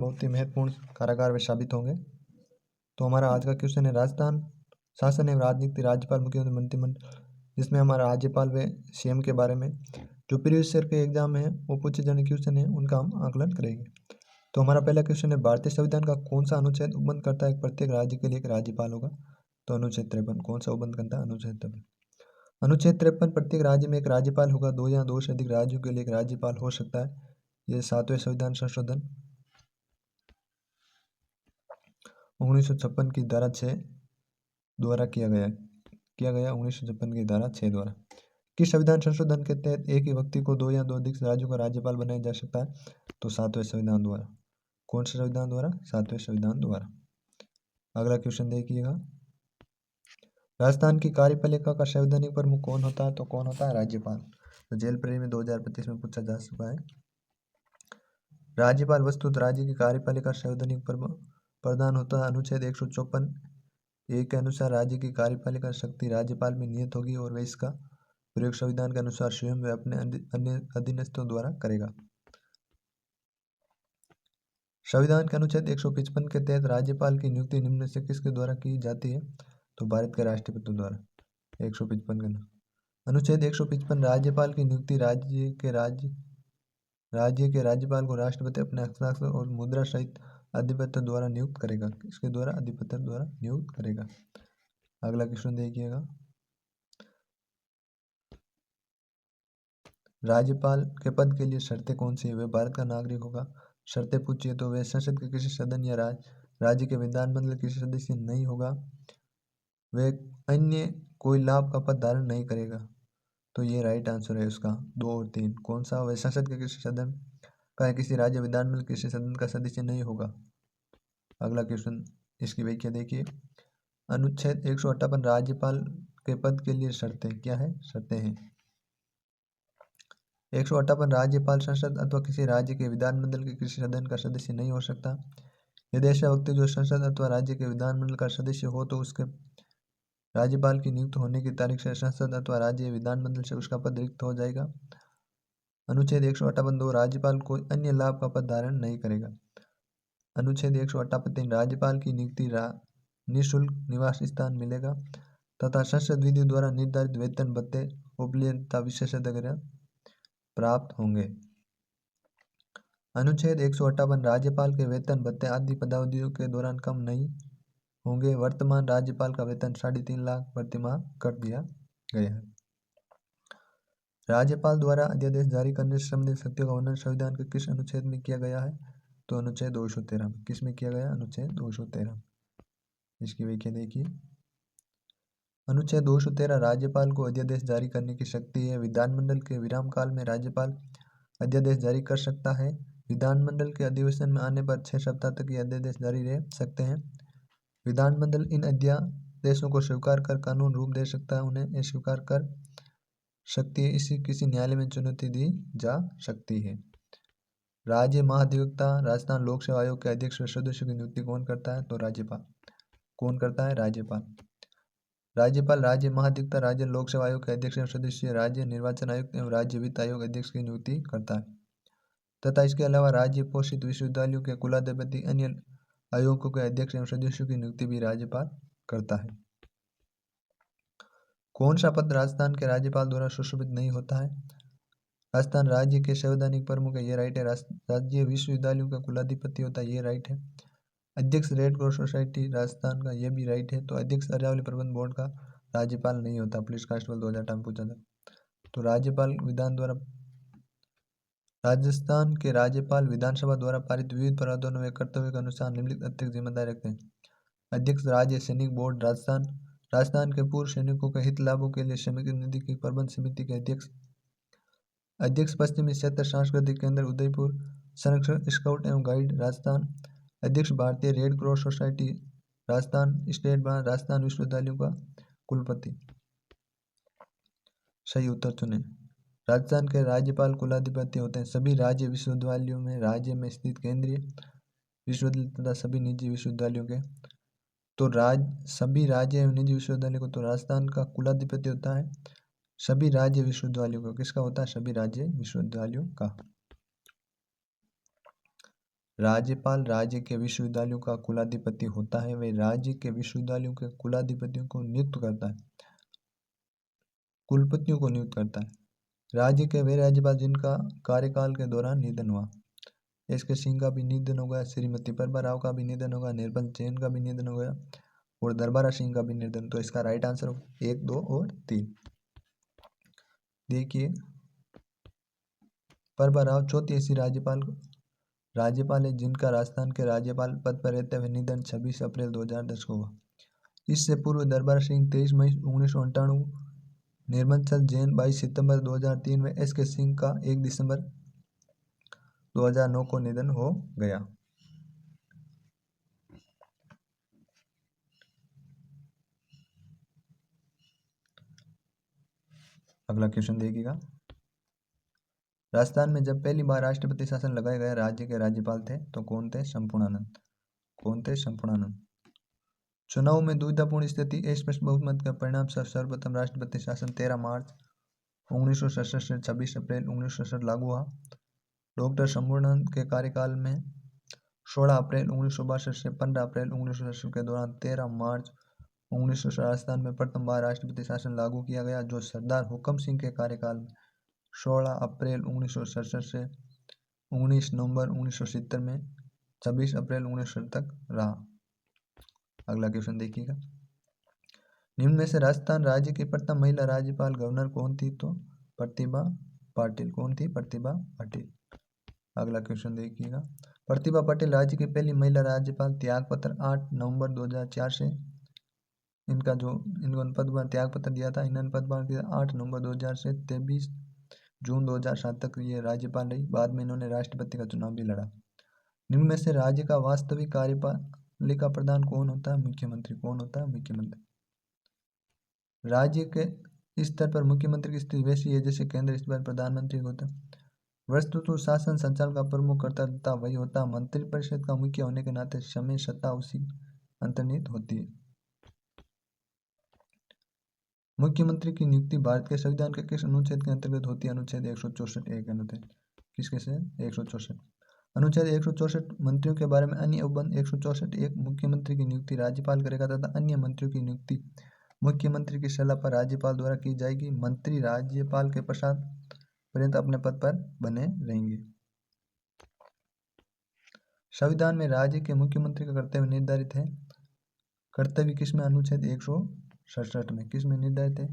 बहुत ही महत्वपूर्ण कारागार वे साबित होंगे। तो हमारा आज का क्वेश्चन है राजस्थान शासन एवं राजनीति, राज्यपाल, मुख्यमंत्री, मंत्रिमंडल, जिसमें हमारा राज्यपाल व सीएम के बारे में जो प्रीवियस ईयर के एग्जाम है वो पूछे जाने क्वेश्चन है उनका हम आकलन करेंगे। तो हमारा पहला क्वेश्चन है भारतीय संविधान का कौन सा अनुच्छेद उपबंध करता है प्रत्येक राज्य के लिए एक राज्यपाल होगा। तो अनुच्छेद 53 कौन सा उपबंध करता है? अनुच्छेद 53। अनुच्छेद 53 प्रत्येक राज्य में एक राज्यपाल होगा, दो या दो से अधिक राज्यों के लिए एक राज्यपाल हो सकता है। यह 7वें संविधान संशोधन 1956 की धारा 6 द्वारा किया गया 1956 की धारा 6 द्वारा। किस संविधान संशोधन के तहत एक ही व्यक्ति को दो या दो अधिक राज्यों का राज्यपाल बनाया जा सकता है? तो 7वें संविधान द्वारा। कौन से संविधान द्वारा? 7वें संविधान द्वारा। अगला क्वेश्चन देखिएगा, राजस्थान की कार्यपालिका का संवैधानिक प्रमुख कौन होता है? तो कौन होता है? राज्यपाल। तो जेल परी में 2025 में पूछा जा चुका है। राज्यपाल वस्तुत राज्य की कार्यपालिका संवैधानिक प्रधान होता है। अनुच्छेद 154 एक के अनुसार राज्य की कार्यपालिका शक्ति राज्यपाल में नियत होगी और वह इसका प्रयोग संविधान के अनुसार स्वयं व अपने अन्य अधीनस्थों द्वारा करेगा। संविधान के अनुच्छेद 155 के तहत राज्यपाल की नियुक्ति निम्न में से किसके द्वारा की जाती है? तो भारत के राष्ट्रपति द्वारा। 155 का अनुच्छेद 155 राज्यपाल की नियुक्ति राज्य के राज्यपाल को राष्ट्रपति अपने हस्ताक्षर और मुद्रा सहित अधिपत्र द्वारा नियुक्त करेगा। किसके द्वारा? अधिपत्र द्वारा नियुक्त करेगा। अगला क्वेश्चन देखिएगा, राज्यपाल के पद के लिए शर्तें कौन सी है? वह भारत का नागरिक होगा। शर्तें पूछिए तो वह संसद के किसी सदन या राज्य के विधानमंडल के किसी सदस्य नहीं होगा। वह अन्य कोई लाभ का पद धारण नहीं करेगा। तो ये राइट आंसर है उसका 2 और 3। कौन सा? वह संसद के किसी सदन का किसी राज्य विधानमंडल किसी सदन का सदस्य नहीं होगा। अगला क्वेश्चन इसकी व्याख्या देखिए, अनुच्छेद 158 राज्यपाल के पद के लिए शर्तें क्या है? शर्तें हैं 158 राज्यपाल संसद अथवा किसी राज्य के विधानमंडल के किसी सदन का सदस्य नहीं हो सकता। यदि ऐसा व्यक्ति जो संसद अथवा राज्य के विधानमंडल का सदस्य हो तो उसके राज्यपाल की नियुक्त होने की तारीख से संसद अथवा राज्य विधानमंडल से उसका पद रिक्त हो जाएगा। अनुच्छेद 158 राज्यपाल कोई अन्य लाभ का पद धारण नहीं करेगा। अनुच्छेद 158 राज्यपाल की नियुक्ति निःशुल्क निवास स्थान मिलेगा तथा संसद विधि द्वारा निर्धारित वेतन भत्ते उपलब्ध तथा विशेषाधिकार प्राप्त होंगे। अनुच्छेद 158 राज्यपाल के वेतन भत्ते आदि पदावधियों के दौरान कम नहीं होंगे। वर्तमान राज्यपाल का वेतन 3.5 लाख प्रति माह कर दिया गया है। राज्यपाल द्वारा अध्यादेश जारी करने से संबंधित शक्तियों का वर्णन संविधान के किस अनुच्छेद में किया गया है? तो अनुच्छेद 213 में। किस में किया गया? अनुच्छेद 213। इसकी व्याख्या देखिए, अनुच्छेद 213 राज्यपाल को अध्यादेश जारी करने की शक्ति है। विधानमंडल के विराम काल में राज्यपाल अध्यादेश जारी कर सकता है। विधानमंडल के अधिवेशन में आने पर 6 सप्ताह तक ये अध्यादेश जारी रह सकते हैं। विधानमंडल इन अध्यादेशों को स्वीकार कर कानून रूप दे सकता है। उन्हें अस्वीकार कर सकती है, इसी किसी न्यायालय में चुनौती दी जा सकती है। राज्य महाधिवक्ता राजस्थान लोक सेवा आयोग के अध्यक्ष व सदस्यों की नियुक्ति कौन करता है? तो राज्यपाल। कौन करता है? राज्यपाल। राज्यपाल राज्य महाधिवक्ता राज्य लोक सेवा आयोग के अध्यक्ष एवं सदस्य, राज्य निर्वाचन आयुक्त एवं राज्य वित्त आयोग अध्यक्ष की नियुक्ति करता है तथा इसके अलावा राज्य पोषित विश्वविद्यालयों के कुलाधिपति अन्य आयोगों के अध्यक्ष एवं सदस्यों की नियुक्ति भी राज्यपाल करता है। कौन सा पद राजस्थान के राज्यपाल द्वारा सुशोभित नहीं होता है? राजस्थान राज्य के संवैधानिक प्रमुख है, ये राइट है। राज्य विश्वविद्यालयों का कुलाधिपति होता है, ये राइट है। अध्यक्ष रेड क्रॉस सोसाइटी राजस्थान का, ये भी राइट है। तो अध्यक्ष अर्यावली प्रबंध बोर्ड का राज्यपाल नहीं होता। पुलिस कांस्टेबल 2018 में पूछा था। तो राज्यपाल विधान द्वारा राजस्थान के राज्यपाल विधानसभा द्वारा पारित विविध प्रावधानों व कर्तव्य के अनुसार निम्नलिखित अतिरिक्त जिम्मेदारी रखते हैं। अध्यक्ष राज्य सैनिक बोर्ड राजस्थान, राजस्थान के पूर्व सैनिकों के हित लाभों के लिए समिति निधि की प्रबंध समिति के अध्यक्ष, अध्यक्ष पश्चिमी क्षेत्र सांस्कृतिक केंद्र उदयपुर, संरक्षण स्काउट एवं गाइड राजस्थान, अध्यक्ष भारतीय red cross society Rajasthan, state bank Rajasthan विश्वविद्यालयों का कुलपति। सही उत्तर चुने। राजस्थान के राज्यपाल कुलाधिपति होते हैं। सभी राज्य विश्वविद्यालयों में राज्य में स्थित केंद्रीय विश्वविद्यालय तथा सभी निजी विश्वविद्यालयों के, तो सभी राज्य एवं निजी विश्वविद्यालयों को तो राजस्थान का कुलाधिपति होता है। सभी राज्य विश्वविद्यालयों को किसका होता है? सभी राज्य विश्वविद्यालयों का। राज्यपाल राज्य के विश्वविद्यालयों का कुलाधिपति होता है। वे राज्य के विश्वविद्यालयों के कुलाधिपतियों को नियुक्त करता है, कुलपतियों को नियुक्त करता है। राज्य के वे राज्यपाल जिनका कार्यकाल के दौरान निधन हुआ। एस.के. सिंह का भी निधन हो गया, श्रीमती प्रभा राव का भी निधन होगा, निर्मल जैन का भी निधन हो गया और दरबारा सिंह का भी निधन। तो इसका राइट आंसर 1, 2 और 3। देखिए, प्रभा राव चौथी ऐसी राज्यपाल है जिनका राजस्थान के राज्यपाल पद पर रहते हुए निधन 26 अप्रैल 2010 को हुआ। इससे पूर्व दरबारा सिंह 23 मई 1998, निर्मल चंद जैन 22 सितंबर 2003 में एस.के. सिंह का 1 दिसंबर 2009 को निधन हो गया। अगला क्वेश्चन देखिएगा। राजस्थान में जब पहली बार राष्ट्रपति शासन लगाया गया, राज्य के राज्यपाल थे तो कौन थे? संपूर्णानंद। कौन थे? संपूर्णानंद। चुनाव में दुविधापूर्ण स्थिति, स्पष्ट बहुमत का परिणाम सर्वप्रथम राष्ट्रपति शासन 13 मार्च 1967 से 26 अप्रैल 1967 लागू हुआ। डॉक्टर संपूर्णानंद के कार्यकाल में 16 अप्रैल 1962 से 15 अप्रैल 1967 के दौरान 13 मार्च 1967 राजस्थान में प्रथम बार राष्ट्रपति शासन लागू किया गया, जो सरदार हुकम सिंह के कार्यकाल में 16 अप्रैल 1967 से 19 नवंबर 1970 में 26 अप्रैल 1970 तक रहा। अगला क्वेश्चन देखिएगा। निम्न में से राजस्थान राज्य की प्रथम महिला राज्यपाल गवर्नर कौन थी? तो प्रतिभा पाटिल। कौन थी? प्रतिभा पाटिल। अगला क्वेश्चन देखिएगा। प्रतिभा पाटिल राज्य की पहली महिला राज्यपाल। त्यागपत्र 8 नवंबर 2004 से इनको पदभार त्याग पत्र दिया था। इन्होंने पदभार दिया 8 नवंबर 2004 से 23 जून 2007 तक ये राज्यपाल रही। बाद में इन्होंने राष्ट्रपति का चुनाव भी लड़ा। निम्न में से राज्य का वास्तविक कार्यपालिका प्रधान कौन होता है? मुख्यमंत्री। कौन होता है? मुख्यमंत्री। राज्य के स्तर पर मुख्यमंत्री की स्थिति वैसी है जैसे केंद्र स्तर पर प्रधानमंत्री होता है। वस्तुतः शासन संचालन का प्रमुख कर्ता तथा वही होता है। मंत्रिपरिषद का मुख्य होने के नाते समय सत्ता उसी अंतर्निहित होती है। मुख्यमंत्री की नियुक्ति भारत के संविधान के किस अनुच्छेद के अंतर्गत होती है? अनुच्छेद 164 एक अनुच्छेद। किसके से? 164। अनुच्छेद 164 मंत्रियों के बारे में अन्य उपबंध 164 एक मुख्यमंत्री की नियुक्ति राज्यपाल करेगा तथा अन्य मंत्रियों की नियुक्ति मुख्यमंत्री की सलाह पर राज्यपाल द्वारा की जाएगी। मंत्री राज्यपाल के पश्चात पर्यंत अपने पद पर बने रहेंगे। संविधान में राज्य के मुख्यमंत्री का कर्तव्य निर्धारित है। कर्तव्य किसमें? अनुच्छेद 167 में। किसमें निर्धारित है?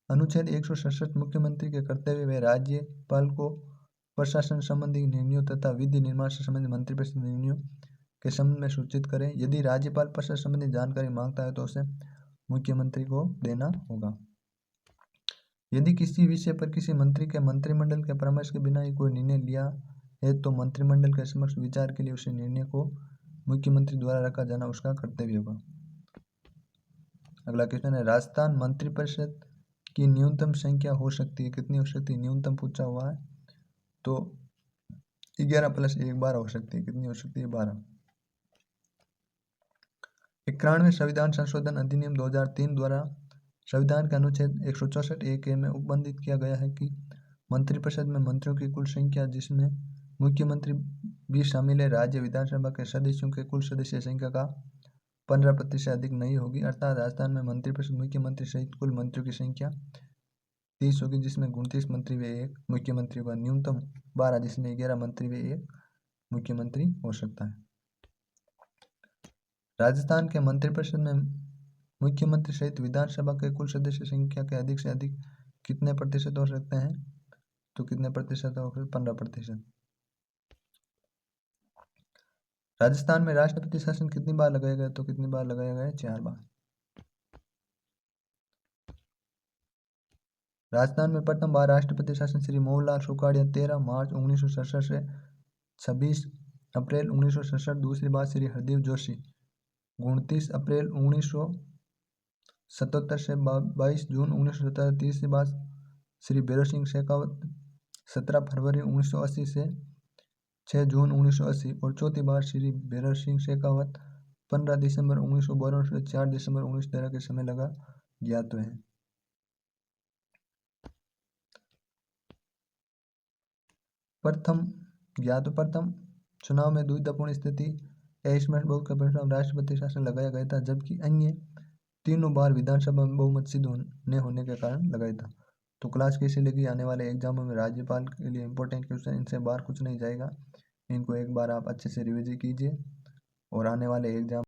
अनुच्छेद 167 मुख्यमंत्री के कर्तव्य व राज्यपाल को प्रशासन संबंधी निर्णयों तथा विधि निर्माण से संबंधित मंत्रिपरिषद निर्णयों के संबंध में सूचित करें। यदि राज्यपाल प्रशासन संबंधी जानकारी मांगता है तो उसे मुख्यमंत्री को देना होगा। यदि किसी विषय पर किसी मंत्री के मंत्रिमंडल के परामर्श के बिना ही कोई निर्णय लिया है तो मंत्रिमंडल के समक्ष विचार के लिए उस निर्णय को मुख्यमंत्री द्वारा रखा जाना उसका कर्तव्य होगा। अगला क्वेश्चन है, राजस्थान मंत्रिपरिषद की न्यूनतम संख्या हो सकती है? कितनी हो सकती है? न्यूनतम पूछा हुआ है तो 11 + 1 12 हो सकती है। कितनी हो सकती है? 12। 91वें संविधान संशोधन अधिनियम 2003 द्वारा संविधान के अनुच्छेद 164 एक में उपबंधित किया गया है कि मंत्रिपरिषद में मंत्रियों की कुल संख्या जिसमें मुख्यमंत्री भी शामिल है राज्य विधानसभा के सदस्यों के कुल सदस्य संख्या का 15% से अधिक नहीं होगी। अर्थात राजस्थान में मंत्रिपरिषद मुख्यमंत्री सहित कुल मंत्रियों की संख्या 30 होगी, जिसमें 29 मंत्री व 1 मुख्यमंत्री होगा। न्यूनतम 12 जिसमें 11 मंत्री व 1 मुख्यमंत्री हो सकता है। राजस्थान के मंत्रिपरिषद में मुख्यमंत्री सहित विधानसभा के कुल सदस्य संख्या के अधिक से अधिक कितने प्रतिशत हो सकते हैं? तो कितने प्रतिशत हो? 15%। राजस्थान में राष्ट्रपति शासन कितनी बार लगाया गया? तो कितनी बार लगाया गया? 4 बार। राजस्थान में प्रथम बार राष्ट्रपति शासन श्री मोहनलाल सुखाड़िया 13 मार्च 1967 से 26 अप्रैल 1967। दूसरी बार श्री हरदीप जोशी 29 अप्रैल 1977 से 22 जून 1977। तीसरी बार श्री भैरव सिंह शेखावत 17 फरवरी 1980 से 6 जून 1980 और चौथी बार श्री भैरव सिंह शेखावत 15 दिसंबर 1992 से 4 दिसंबर 1913 के समय लगा ज्ञात है। प्रथम चुनाव में दुविधापूर्ण स्थिति या इसमें बहुत का परिणाम राष्ट्रपति शासन लगाया गया था, जबकि अन्य तीनों बार विधानसभा में बहुमत सिद्ध होने के कारण लगाया था। तो क्लास कैसे लगी? आने वाले एग्जामों में राज्यपाल के लिए इंपॉर्टेंट क्वेश्चन, इनसे बाहर कुछ नहीं जाएगा। इनको एक बार आप अच्छे से रिविजन कीजिए और आने वाले एग्जाम